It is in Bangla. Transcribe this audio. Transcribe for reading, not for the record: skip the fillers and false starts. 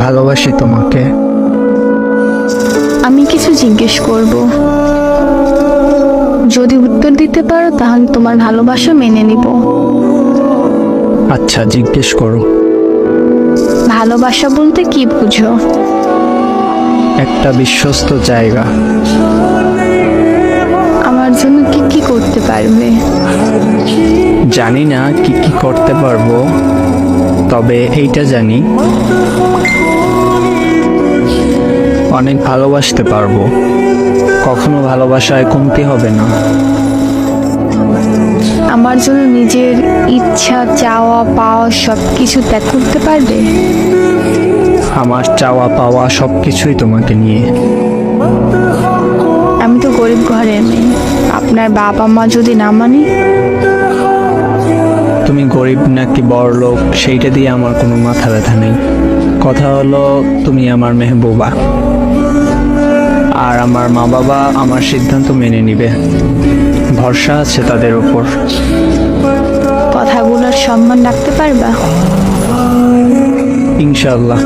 ভালোবাসি তোমাকে। আমি কিছু জিজ্ঞেস করব, যদি উত্তর দিতে পারো তাহলে তোমার ভালোবাসা মেনে নিব। আচ্ছা, জিজ্ঞেস করো। ভালোবাসা বলতে কি বুঝো? একটা বিশ্বস্ত জায়গা। আমার জন্য কি কি করতে পারবে? জানি না কি কি করতে পারবো, তবে এইটা জানি অনেক ভালোবাসতে পারবো। কখনো ভালোবাসায় কমতি হবে না। আমার জন্য নিজের ইচ্ছা, চাওয়া পাওয়া সবকিছু ত্যাগ করতে পারবে? আমার চাওয়া পাওয়া সবকিছুই তোমাকে নিয়ে। আমি তো গরিব ঘরের মেয়ে, আপনার বাবা মা যদি না মানি? তুমি গরিব নাকি বড়লোক সেইটা দিয়ে আমার কোনো মাথা ব্যথা নেই। কথা হলো তুমি আমার মেহবুবা, আর আমার মা বাবা আমার সিদ্ধান্ত মেনে নিবে। ভরসা আছে তাদের উপর। কথাগুলোর সম্মান রাখতে পারবা? ইনশাআল্লাহ।